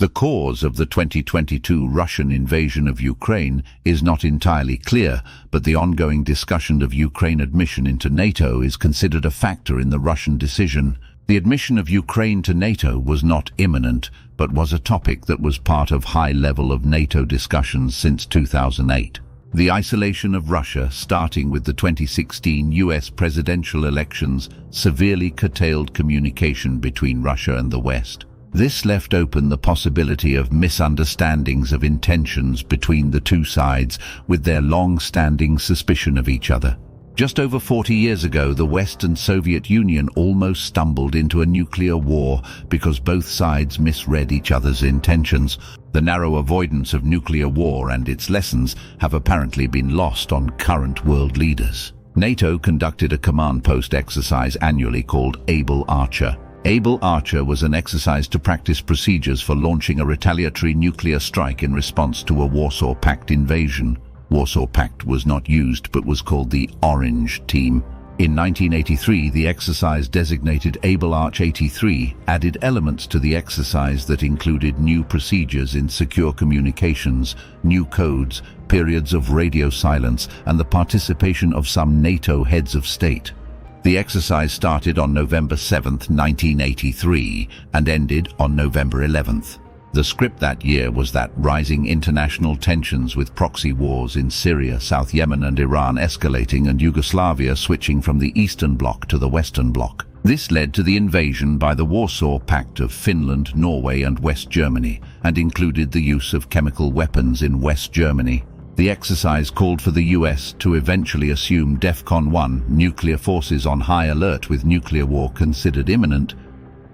The cause of the 2022 Russian invasion of Ukraine is not entirely clear, but the ongoing discussion of Ukraine admission into NATO is considered a factor in the Russian decision. The admission of Ukraine to NATO was not imminent, but was a topic that was part of high level of NATO discussions since 2008. The isolation of Russia, starting with the 2016 US presidential elections, severely curtailed communication between Russia and the West. This left open the possibility of misunderstandings of intentions between the two sides, with their long-standing suspicion of each other. Just over 40 years ago, the West and Soviet Union almost stumbled into a nuclear war because both sides misread each other's intentions. The narrow avoidance of nuclear war and its lessons have apparently been lost on current world leaders. NATO conducted a command post exercise annually called Able Archer. Able Archer was an exercise to practice procedures for launching a retaliatory nuclear strike in response to a Warsaw Pact invasion. Warsaw Pact was not used but was called the Orange Team. In 1983, the exercise designated Able Arch 83 added elements to the exercise that included new procedures in secure communications, new codes, periods of radio silence, and the participation of some NATO heads of state. The exercise started on November 7, 1983, and ended on November 11th. The script that year was that rising international tensions with proxy wars in Syria, South Yemen and Iran escalating, and Yugoslavia switching from the Eastern Bloc to the Western Bloc. This led to the invasion by the Warsaw Pact of Finland, Norway and West Germany, and included the use of chemical weapons in West Germany. The exercise called for the US to eventually assume DEFCON 1, nuclear forces on high alert with nuclear war considered imminent,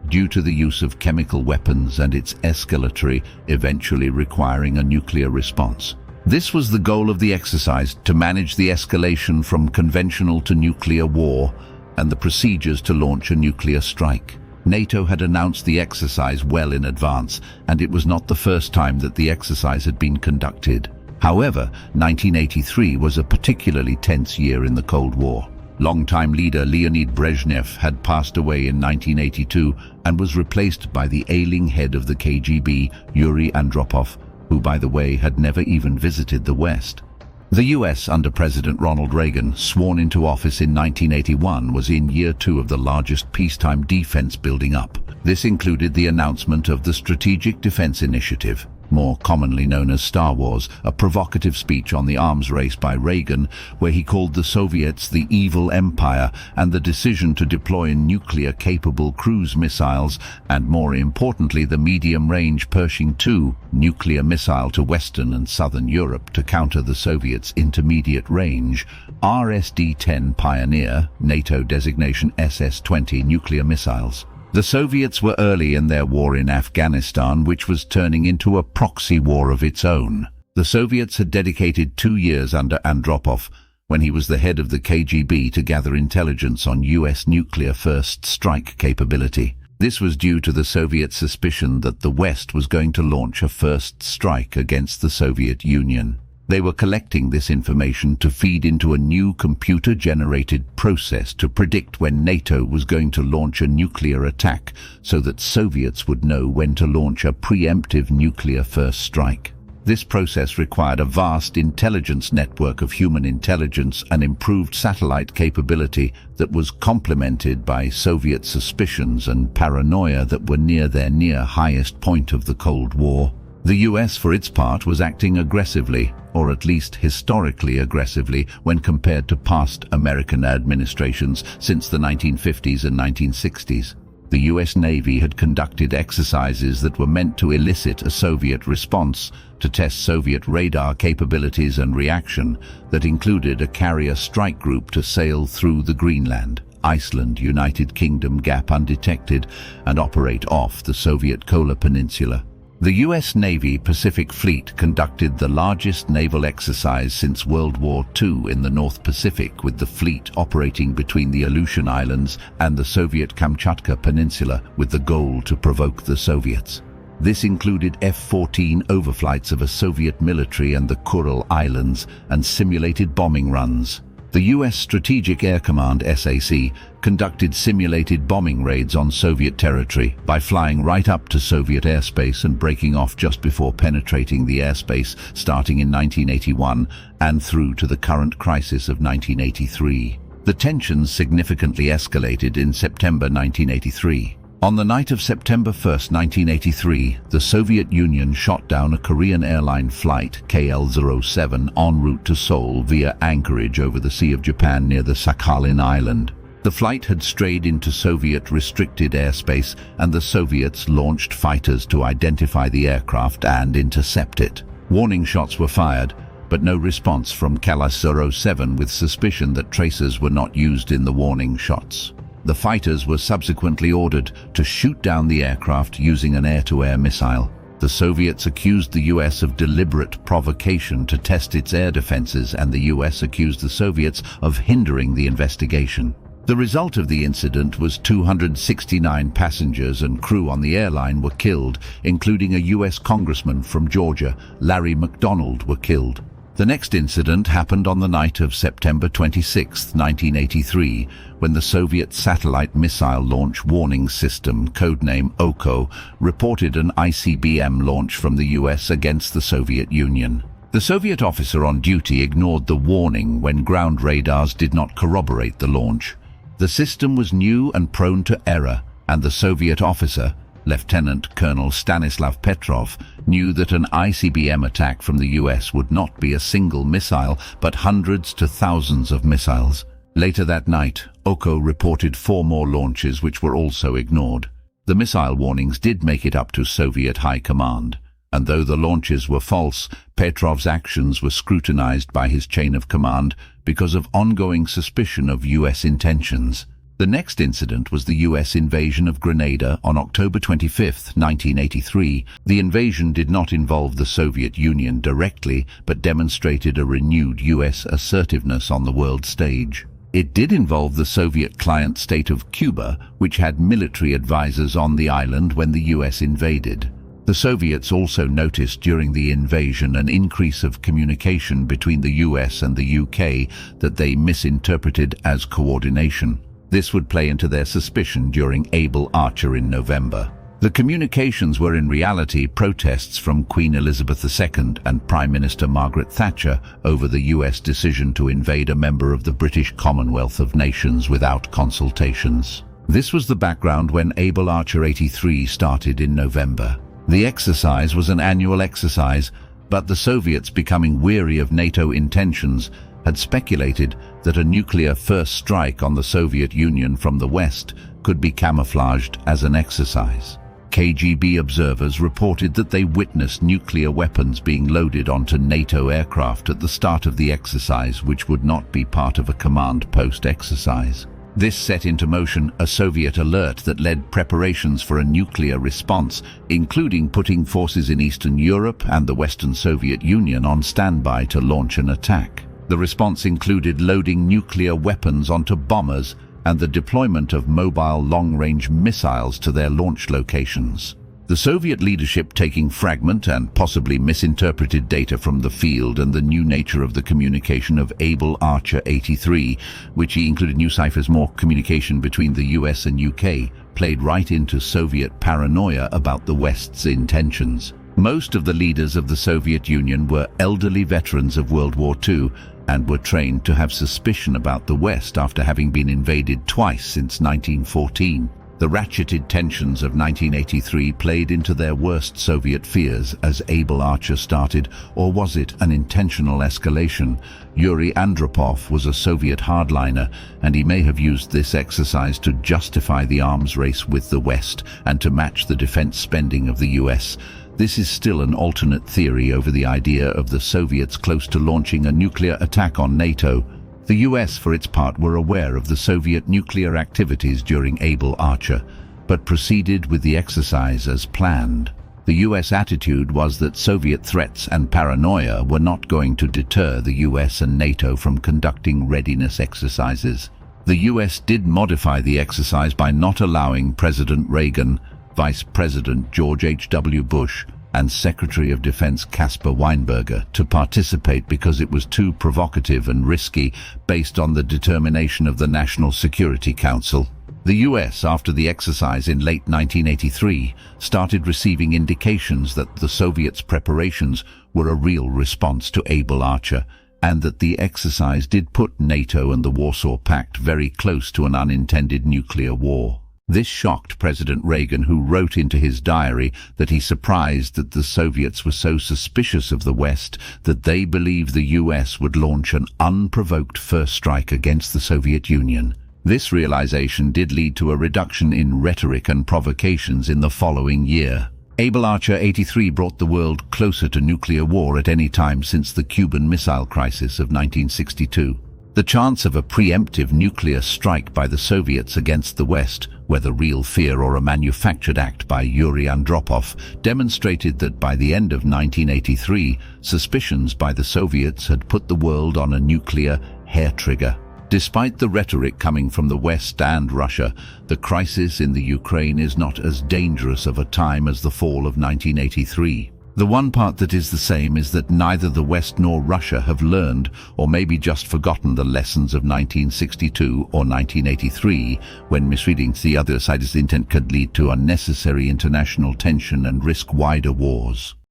due to the use of chemical weapons and its escalatory, eventually requiring a nuclear response. This was the goal of the exercise, to manage the escalation from conventional to nuclear war and the procedures to launch a nuclear strike. NATO had announced the exercise well in advance, and it was not the first time that the exercise had been conducted. However, 1983 was a particularly tense year in the Cold War. Longtime leader Leonid Brezhnev had passed away in 1982 and was replaced by the ailing head of the KGB, Yuri Andropov, who, by the way, had never even visited the West. The US, under President Ronald Reagan, sworn into office in 1981, was in year two of the largest peacetime defense building up. This included the announcement of the Strategic Defense Initiative, more commonly known as Star Wars, a provocative speech on the arms race by Reagan, where he called the Soviets the evil empire, and the decision to deploy nuclear-capable cruise missiles, and more importantly the medium-range Pershing II nuclear missile to Western and Southern Europe to counter the Soviets' intermediate-range RSD-10 Pioneer, NATO designation SS-20 nuclear missiles. The Soviets were early in their war in Afghanistan, which was turning into a proxy war of its own. The Soviets had dedicated 2 years under Andropov, when he was the head of the KGB, to gather intelligence on US nuclear first strike capability. This was due to the Soviet suspicion that the West was going to launch a first strike against the Soviet Union. They were collecting this information to feed into a new computer-generated process to predict when NATO was going to launch a nuclear attack, so that Soviets would know when to launch a preemptive nuclear first strike. This process required a vast intelligence network of human intelligence and improved satellite capability that was complemented by Soviet suspicions and paranoia that were near their highest point of the Cold War. The US, for its part, was acting aggressively, or at least historically aggressively, when compared to past American administrations since the 1950s and 1960s. The US Navy had conducted exercises that were meant to elicit a Soviet response, to test Soviet radar capabilities and reaction, that included a carrier strike group to sail through the Greenland, Iceland, United Kingdom gap undetected and operate off the Soviet Kola Peninsula. The US Navy Pacific Fleet conducted the largest naval exercise since World War II in the North Pacific, with the fleet operating between the Aleutian Islands and the Soviet Kamchatka Peninsula with the goal to provoke the Soviets. This included F-14 overflights of a Soviet military and the Kuril Islands and simulated bombing runs. The U.S. Strategic Air Command (SAC) conducted simulated bombing raids on Soviet territory by flying right up to Soviet airspace and breaking off just before penetrating the airspace starting in 1981 and through to the current crisis of 1983. The tensions significantly escalated in September 1983. On the night of September 1, 1983, the Soviet Union shot down a Korean airline flight KL-07 en route to Seoul via anchorage over the Sea of Japan near the Sakhalin Island. The flight had strayed into Soviet restricted airspace, and the Soviets launched fighters to identify the aircraft and intercept it. Warning shots were fired, but no response from KL-07, with suspicion that tracers were not used in the warning shots. The fighters were subsequently ordered to shoot down the aircraft using an air-to-air missile. The Soviets accused the US of deliberate provocation to test its air defenses, and the US accused the Soviets of hindering the investigation. The result of the incident was 269 passengers and crew on the airline were killed, including a US congressman from Georgia, Larry McDonald, were killed. The next incident happened on the night of September 26, 1983, when the Soviet satellite missile launch warning system, codename OKO, reported an ICBM launch from the US against the Soviet Union. The Soviet officer on duty ignored the warning when ground radars did not corroborate the launch. The system was new and prone to error, and the Soviet officer, Lieutenant Colonel Stanislav Petrov, knew that an ICBM attack from the US would not be a single missile, but hundreds to thousands of missiles. Later that night, OKO reported 4 more launches which were also ignored. The missile warnings did make it up to Soviet High Command, and though the launches were false, Petrov's actions were scrutinized by his chain of command because of ongoing suspicion of US intentions. The next incident was the U.S. invasion of Grenada on October 25, 1983. The invasion did not involve the Soviet Union directly, but demonstrated a renewed U.S. assertiveness on the world stage. It did involve the Soviet client state of Cuba, which had military advisors on the island when the U.S. invaded. The Soviets also noticed during the invasion an increase of communication between the U.S. and the U.K. that they misinterpreted as coordination. This would play into their suspicion during Able Archer in November. The communications were in reality protests from Queen Elizabeth II and Prime Minister Margaret Thatcher over the US decision to invade a member of the British Commonwealth of Nations without consultations. This was the background when Able Archer 83 started in November. The exercise was an annual exercise, but the Soviets, becoming weary of NATO intentions, had speculated that a nuclear first strike on the Soviet Union from the West could be camouflaged as an exercise. KGB observers reported that they witnessed nuclear weapons being loaded onto NATO aircraft at the start of the exercise, which would not be part of a command post exercise. This set into motion a Soviet alert that led preparations for a nuclear response, including putting forces in Eastern Europe and the Western Soviet Union on standby to launch an attack. The response included loading nuclear weapons onto bombers and the deployment of mobile long-range missiles to their launch locations. The Soviet leadership, taking fragment and possibly misinterpreted data from the field and the new nature of the communication of Able Archer 83, which included new ciphers, more communication between the US and UK, played right into Soviet paranoia about the West's intentions. Most of the leaders of the Soviet Union were elderly veterans of World War II and were trained to have suspicion about the West after having been invaded twice since 1914. The ratcheted tensions of 1983 played into their worst Soviet fears as Able Archer started, or was it an intentional escalation? Yuri Andropov was a Soviet hardliner, and he may have used this exercise to justify the arms race with the West and to match the defense spending of the US. This is still an alternate theory over the idea of the Soviets close to launching a nuclear attack on NATO. The US, for its part, were aware of the Soviet nuclear activities during Able Archer, but proceeded with the exercise as planned. The US attitude was that Soviet threats and paranoia were not going to deter the US and NATO from conducting readiness exercises. The US did modify the exercise by not allowing President Reagan, Vice President George H.W. Bush, and Secretary of Defense Caspar Weinberger to participate because it was too provocative and risky based on the determination of the National Security Council. The US, after the exercise in late 1983, started receiving indications that the Soviets' preparations were a real response to Able Archer, and that the exercise did put NATO and the Warsaw Pact very close to an unintended nuclear war. This shocked President Reagan, who wrote into his diary that he surprised that the Soviets were so suspicious of the West that they believed the US would launch an unprovoked first strike against the Soviet Union. This realization did lead to a reduction in rhetoric and provocations in the following year. Able Archer 83 brought the world closer to nuclear war at any time since the Cuban Missile Crisis of 1962. The chance of a preemptive nuclear strike by the Soviets against the West, whether real fear or a manufactured act by Yuri Andropov, demonstrated that by the end of 1983, suspicions by the Soviets had put the world on a nuclear hair trigger. Despite the rhetoric coming from the West and Russia, the crisis in the Ukraine is not as dangerous of a time as the fall of 1983. The one part that is the same is that neither the West nor Russia have learned, or maybe just forgotten, the lessons of 1962 or 1983, when misreading the other side's intent could lead to unnecessary international tension and risk wider wars.